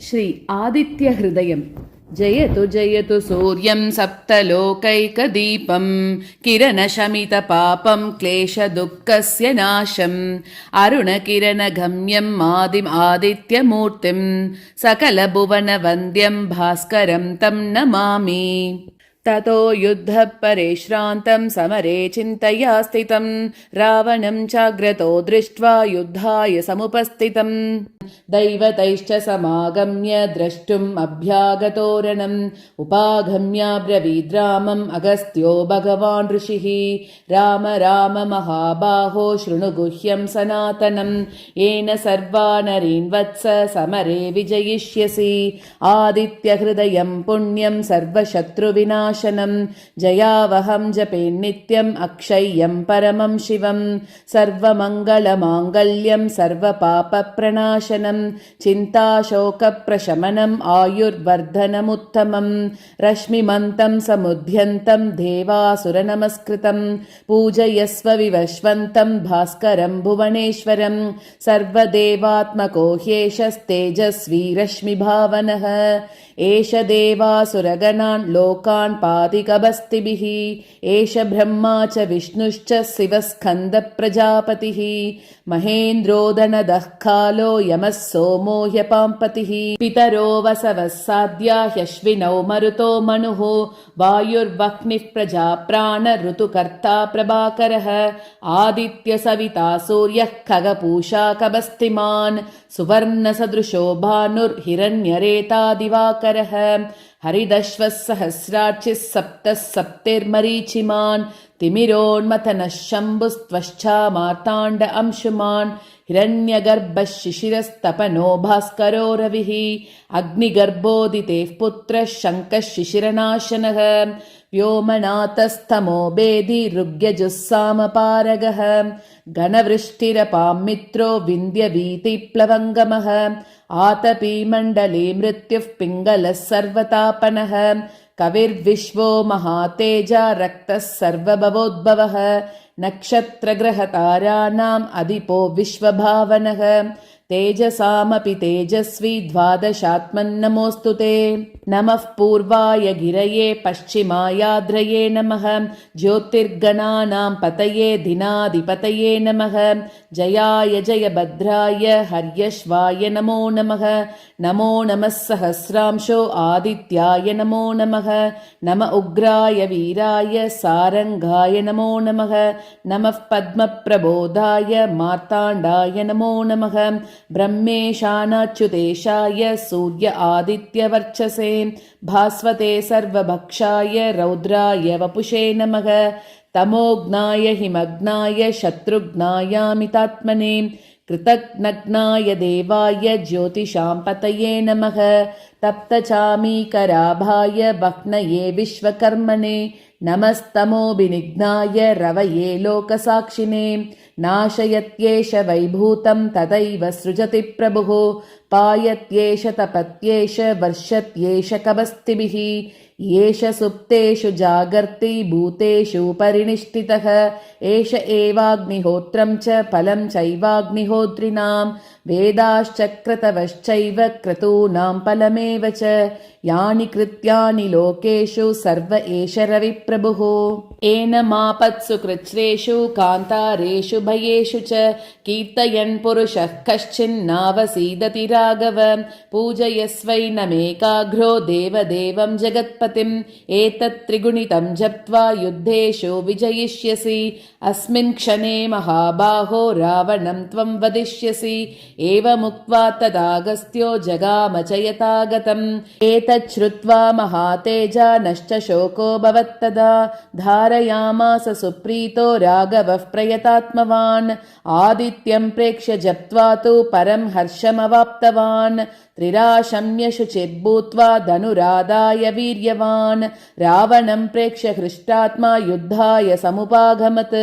ശ്രീ ആദിത്യഹൃദയം. ജയതു ജയതു സൂര്യം സപ്തലോകൈകദീപം കിരണശമിതപാപം ക്ലേശദുഃഖസ്യ നാശം അരുണകിരണഗമ്യം ആദിം ആദിത്യമൂർത്തിം സകലഭുവനവന്ദ്യം ഭാസ്കരം തം നമാമി. തതോ യുദ്ധപരേശ്രാന്തം സമരേ ചിന്തയാ സ്ഥിതം രാവണം ചാഗ്രതോ ദൃഷ്ട്വാ യുദ്ധായ സമുപസ്ഥിതം ദൈവതൈശ്ച സമാഗമ്യ ദ്രഷ്ടും അഭ്യാഗതോരണം ഉപാഗമ്യാബ്രവീദ്രാമം അഗസ്ത്യോ ഭഗവാൻ ഋഷിഃ. രാമ രാമ മഹാബാഹോ ശൃണു ഗുഹ്യം സനാതനം യേന സർവാനരീൻ വത്സ സമരേ വിജയിഷ്യസി. ആദിത്യഹൃദയം പുണ്യം സർവശത്രുവിനാശ ജയാവഹം ജപേന്നിത്യം അക്ഷയ്യം പരമം ശിവം സർവമംഗളമാംഗല്യം സർവപാപപ്രണാശനം ചിന്താശോകപ്രശമനം ആയുർവർദ്ധനമുത്തമം രശ്മിമന്തം സമുദ്യന്തം ദേവാസുരനമസ്കൃതം പൂജയസ്വ വിവശ്വന്തം ഭാസ്കരം ഭുവനേശ്വരം സർവദേവാത്മകോ ഹ്യേഷസ്തേജസ്വി രശ്മിഭാവനഃ. ഏഷ ദേവാസുരഗണാൻ ലോകാൻ പാതികബസ്തിഭിഃ. ഏഷ ബ്രഹ്മാ ച വിഷ്ണുശ്ച ശിവസ്കന്ദ പ്രജാപതിഃ. മഹേന്ദ്രോദനദഃ കാലോ യമഃ സോമോ ഹ്യപാംപതിഃ. പിതരോ വസവഃ സാദ്യാ ഹ്യശ്വിനൗ മരുതോ മനുഃ. വായുർവഹ്നിഃ പ്രജാപ്രാണ ഋതുകർത്താ പ്രഭാകരഃ. ആദിത്യസവിതാ സൂര്യഃ ഖഗപൂഷാ കബസ്തിമാൻ. സുവർണസദൃശോ ഭാനുർഹിരണ്യരേതാ ദിവാകരഃ. ഹരിദശ്വഃ സഹസ്രാർച്ചിഃ സപ്തഃ സപ്തിർമരീചിമാൻ. തിമിരോന്മഥനഃ ശംഭുസ്ത്വഷ്ടാ മാർത്താണ്ഡ അംശുമാൻ. ഹിരണ്യഗർഭഃ ശിശിരസ്തപനോ ഭാസ്കരോ രവിഃ. അഗ്നിഗർഭോദിതേഃ പുത്രഃ ശങ്കഃ ശിശിരനാശനഃ. വ്യോമനാഥസ്തമോ ഭേദി ഋഗ്യജുസ്സാമപാരഗഃ. ഘനവൃഷ്ടിരപാം മിത്രോ വിന്ധ്യവീതിപ്ലവംഗമഃ. ആതപീ മണ്ഡലേ മൃത്യുഃ പിംഗലഃ സർവതാപനഃ. കവിർവിശ്വോ മഹാതേജ രക്തഃ സർവഭവോദ്ഭവഃ. നക്ഷത്രഗ്രഹതാരാണാം അധിപോ വിശ്വഭാവനഃ. തേജസാമപി തേജസ്വി ദ്വാദശാത്മന്നമോऽस्तु ते. നമഃ പൂർവായ ഗിരയേ പശ്ചിമായാദ്രയേ നമഃ. ജ്യോതിർഗണാനാം പതയേ ദിനാധിപതയേ നമഃ. ജയായ ജയഭദ്രായ ഹര്യശ്വായ നമോ നമഃ. നമോ നമഃ സഹസ്രാംശോ ആദിത്യായ നമോ നമഃ. നമ ഉഗ്രായ വീരായ സാരംഗായ നമോ നമഃ. നമഃ പദ്മപ്രബോധായ മാർത്താണ്ഡായ നമോ നമഃ. ബ്രഹ്മേശാനാച്യുതേശായ സൂര്യ ആദിത്യവർച്ചസേ ഭാസ്വതേ സർവഭക്ഷായ രൗദ്രായ വപുഷേ നമഃ. തമോഘ്നായ ഹിമഗ്നായ ശത്രുഘ്നായാമിതാത്മനേ കൃതഘ്നഘ്നായ ദേവായ ജ്യോതിഷാം പതയേ നമഃ. തപ്തചാമീകരാഭായ വഹ്നയേ വിശ്വകർമ്മണേ നമസ്തമോഭിനിഘ്നായ രവയേ ലോകസാക്ഷിണേ. നാശയത്യേഷ വൈഭൂതം തദൈവ സൃജതി പ്രഭുഃ. പായത്യേഷ തപത്യേഷ വർഷത്യേഷ കബസ്തിഭിഃ. യേഷ സുപ്തേഷു ജാഗർത്തി ഭൂതേഷു പരിനിഷ്ഠിതഃ. ഏഷ ഏവാഗ്നിഹോത്രം ച ഫലം ചൈവാഗ്നിഹോത്രിണാം. വേദാശ്ചക്രതവശ്ചൈവ ക്രതൂനാം ഫലമേവ ച. യാനി കൃത്യാനി ലോകേഷു സർവ ഏഷ രവിപ്രഭുഃ. ഏനമാപത്സു കൃച്ഛ്രേഷു കാന്താരേഷു ഭയേഷു ച കീർത്തയൻ പുരുഷഃ കശ്ചിന്നാവസീദതി രാഘവ. പൂജയസ്വൈനമേകാഗ്രോ ദേവദേവം ജഗത്പതിം. ഏതത് ത്രിഗുണിതം ജപ്ത്വാ യുദ്ധേഷു വിജയിഷ്യസി. അസ്മിൻ ക്ഷണേ മഹാബാഹോ രാവണം ത്വം വദിഷ്യസി. ഏവമുക്ത്വാ തദാഗസ്ത്യോ ജഗാമ ച യഥാഗതം. ഏതത് ശ്രുത്വാ മഹാതേജ നശ്ച ശോകോ ഭവത്തദാ. ധാരയാമാസ സുപ്രീതോ രാഘവഃ പ്രയതാത്മവാൻ. ആദിത്യം പ്രേക്ഷ്യ ജപ്ത്വാ തു പരം ഹർഷമവാപ്തവാൻ. त्रिराशम्य शुचिर्भूत्वा धनुरादाय वीर्यवान् रावणं प्रेक्ष्य हृष्टात्मा युद्धाय समुपागमत्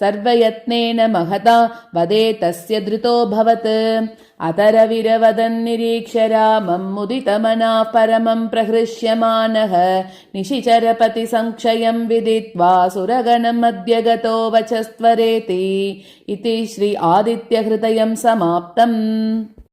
सर्वयत्नेन महता वदे तस्य धृतोऽभवत् अतरविरवदन्निरीक्ष्य रामं मुदितमनाः परमं प्रहृष्यमानः निशिचरपतिसंक्षयं विदित्वा सुरगणम् अद्य गतो वचस्त्वरेति इति श्री आदित्यहृदयं समाप्तम्।